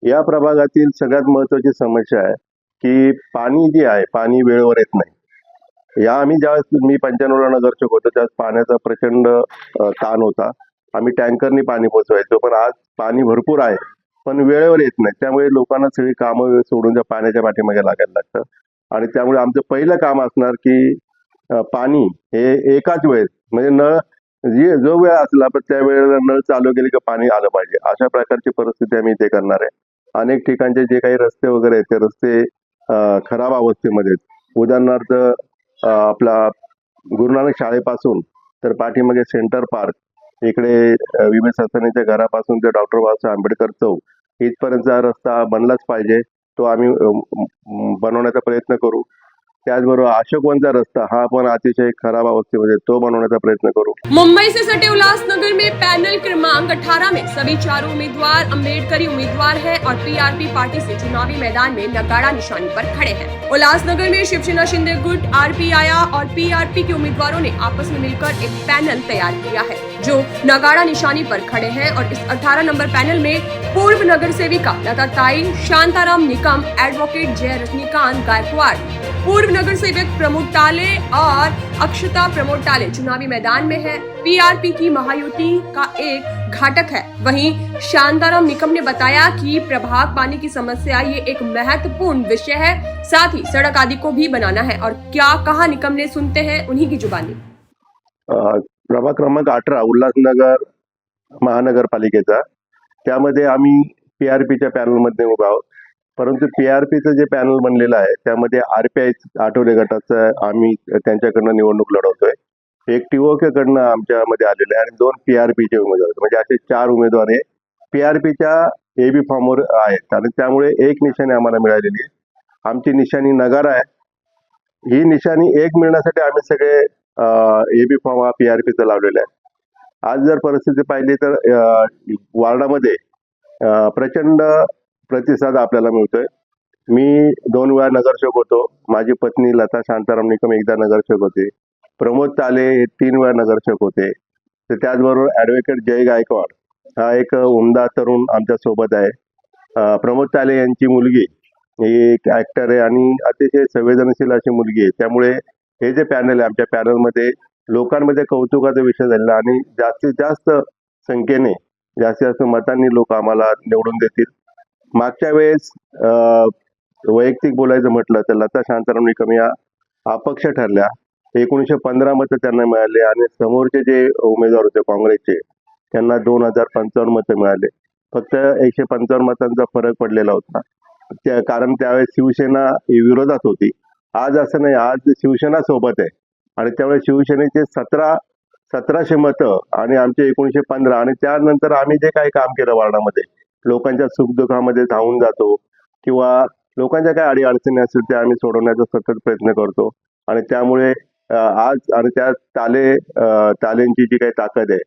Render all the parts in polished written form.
या प्रभागातील सगळ्यात महत्त्वाची समस्या आहे की पाणी जे आहे, पाणी वेळेवर येत नाही. आम्ही ज्यावेळेस मी 95ला नगरसेवक होतो त्यावेळेस पाण्याचा प्रचंड ताण होता. आम्ही टँकरनी पाणी पोचवायचो, पण आज पाणी भरपूर आहे, पण वेळेवर येत नाही. त्यामुळे लोकांना सगळी कामं सोडून त्या पाण्याच्या पाठीमागे लागायला लागतं. आणि त्यामुळे आमचं पहिलं काम असणार की पाणी हे एकाच वेळेस म्हणजे नळ जो वेळ असला पण त्या वेळेला नळ चालू केले की पाणी आलं पाहिजे, अशा प्रकारची परिस्थिती आम्ही इथे करणार आहे. अनेक ठिकाणचे जे काही रस्ते वगैरे आहेत ते रस्ते खराब अवस्थेमध्ये आहेत. उदाहरणार्थ आपला गुरुनानक शाळेपासून तर पाठीमागे सेंटर पार्क, इकडे विमे संस्थानाच्या घरापासून ते डॉक्टर बाबासाहेब आंबेडकर चौक इथपर्यंतचा रस्ता बनलाच पाहिजे. तो आम्ही बनवण्याचा प्रयत्न करू. त्याचबरोबर अशोकवनचा रस्ता हा पण अतिशय खराब अवस्थेमध्ये, तो बनवण्याचा प्रयत्न करू. मुंबई से सटे उल्लासनगर में पैनल क्रमांक 18 में सभी चारों उम्मीदवार अम्बेडकरी उम्मीदवार हैं और पीआरपी पार्टी से चुनावी मैदान में नगाड़ा निशानी पर खड़े हैं। उल्लासनगर में शिवसेना शिंदे गुट, आरपीआई और पीआरपी के उम्मीदवारों ने आपस में मिलकर एक पैनल तैयार किया है जो नगाड़ा निशानी पर खड़े हैं। और इस 18 नंबर पैनल में पूर्व नगर सेविका लता ताई, शांताराम निकम, एडवोकेट जय रजनीकांत गायकवाड़, पूर्व नगर सेवक प्रमोद टाले और अक्षता प्रमोद टाले चुनावी मैदान में है। पीआरपी की महायुति का एक घटक है। वहीं शांताराम निकम ने बताया कि प्रभाग पानी की समस्या ये एक महत्वपूर्ण विषय है, साथ ही सड़क आदि को भी बनाना है। और क्या कहा निकम ने, सुनते हैं उन्हीं की जुबानी। प्रभाग क्रमांक 18 उल्हासनगर महानगरपालिकेचा, त्यामध्ये आम्ही पीआरपीच्या पॅनलमध्ये उभा आहोत. परंतु पीआरपीचं जे पॅनल बनलेलं आहे त्यामध्ये आरपीआय आठवले गटाचं आम्ही त्यांच्याकडनं निवडणूक लढवतोय. एक टीओके कडनं आमच्यामध्ये आलेले आहे आणि 2 पीआरपीचे उमेदवार, म्हणजे असे 4 उमेदवार हे पीआरपीच्या एबी फॉर्मवर आहेत आणि त्यामुळे एक निशाणी आम्हाला मिळालेली आहे. आमची निशाणी नगारा आहे. ही निशाणी एक मिळण्यासाठी आम्ही सगळे एबी फॉर्म हा पीआरपीचा लावलेला आहे. आज जर परिस्थिती पाहिली तर वार्डामध्ये प्रचंड प्रतिसाद आपल्याला मिळतोय. मी 2 वेळा नगरसेवक होतो. माझी पत्नी लता शांताराम निकम एकदा नगरसेवक होते. प्रमोद ताले हे 3 वेळा नगरसेवक होते. तर त्याचबरोबर ॲडव्होकेट जय गायकवाड हा एक उमदा तरुण आमच्या सोबत आहे. प्रमोद ताले यांची मुलगी ही एक ॲक्टर आहे आणि अतिशय संवेदनशील अशी मुलगी आहे. त्यामुळे हे जे पॅनल आहे, आमच्या पॅनलमध्ये लोकांमध्ये कौतुकाचा विषय झालेला आणि जास्तीत जास्त संख्येने जास्तीत जास्त मतांनी लोक आम्हाला निवडून देतील. मागच्या वेळेस वैयक्तिक बोलायचं म्हटलं तर लता शांताराम निकम या अपक्ष ठरल्या. 1915 मतं त्यांना मिळाले आणि समोरचे जे उमेदवार होते काँग्रेसचे त्यांना 2055 मतं मिळाले. फक्त 155 मतांचा फरक पडलेला होता. कारण त्यावेळेस शिवसेना विरोधात होती. आज असं नाही, आज शिवसेना सोबत आहे आणि त्यामुळे शिवसेनेचे 1700 मतं आणि आमचे 1915 आणि त्यानंतर आम्ही जे काही काम केलं वार्डामध्ये, लोकांच्या सुखदुःखामध्ये धावून जातो किंवा लोकांच्या काय अडीअडचणी असतील त्या आम्ही सोडवण्याचा सतत प्रयत्न करतो. आणि त्यामुळे आज आणि त्या तालेंची जी काही ताकद आहे,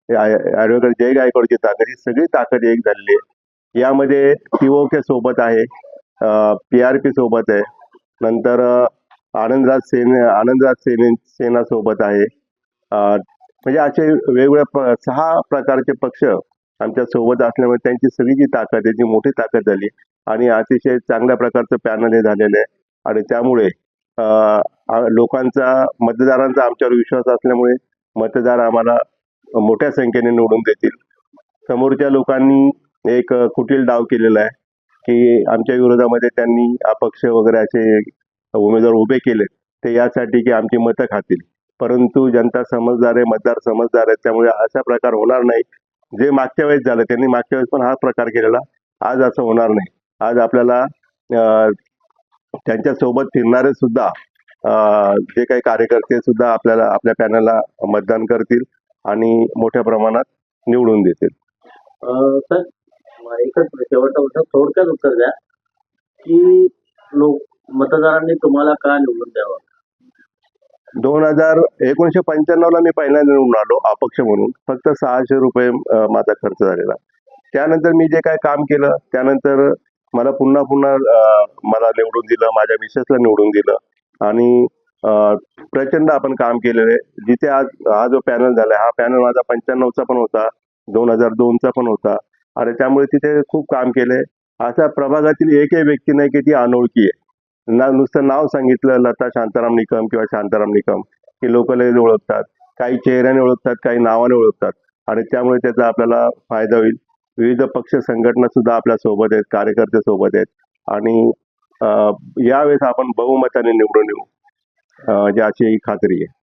ॲडव्होकेट जय गायकवाडची ताकद, ही सगळी ताकद एक झालेली आहे. यामध्ये पीओके सोबत आहे, पीआरपी सोबत आहे, नंतर आनंदराज सेना सोबत आहे. म्हणजे असे वेगवेगळ्या 6 प्रकारचे पक्ष आमच्या सोबत असल्यामुळे त्यांची सगळी जी ताकद आहे ती मोठी ताकद झाली आणि अतिशय चांगल्या प्रकारचं पॅनल हे झालेलं आहे. आणि त्यामुळे लोकांचा, मतदारांचा आमच्यावर विश्वास असल्यामुळे मतदार आम्हाला मोठ्या संख्येने निवडून देतील. समोरच्या लोकांनी एक कुटील डाव केलेला आहे की आमच्या विरोधामध्ये त्यांनी अपक्ष वगैरे असे उमेदवार उभे केले ते यासाठी की आमची मतं खातील. परंतु जनता समजदार आहे, मतदार समजदार आहे, त्यामुळे असा प्रकार होणार नाही. जे मागच्या वेळेस झालं, त्यांनी मागच्या वेळेस पण हा प्रकार केलेला, आज असं होणार नाही. आज आपल्याला त्यांच्या सोबत फिरणारे सुद्धा जे काही कार्यकर्ते सुद्धा आपल्याला आपल्या पॅनलला मतदान करतील आणि मोठ्या प्रमाणात निवडून देतील. सर, एकच शेवटचा प्रश्न थोडक्यात उत्तर द्या की मतदारांनी तुम्हाला का निवडून द्यावं? 1995ला मी पहिल्यांदा निवडून आलो अपक्ष म्हणून. फक्त 600 रुपये माझा खर्च झालेला. त्यानंतर मी जे काय काम केलं त्यानंतर मला पुन्हा मला निवडून दिलं, माझ्या मिसेसला निवडून दिलं आणि प्रचंड आपण काम केलेलं आहे. जिथे आज हा जो पॅनल झालाय, हा पॅनल माझा 95चा पण होता, 2002चा पण होता आणि त्यामुळे तिथे खूप काम केलंय. अशा प्रभागातील एकही व्यक्ती नाही की ती अनोळखी आहे. नुसतं नाव सांगितलं लता शांताराम निकम किंवा शांताराम निकम की लोक लगेच ओळखतात. काही चेहऱ्याने ओळखतात, काही नावाने ओळखतात आणि त्यामुळे त्याचा आपल्याला फायदा होईल. विविध पक्ष संघटना सुद्धा आपल्या सोबत आहेत, कार्यकर्ते सोबत आहेत आणि यावेळेस आपण बहुमताने निवडून येऊ, अशी खात्री आहे.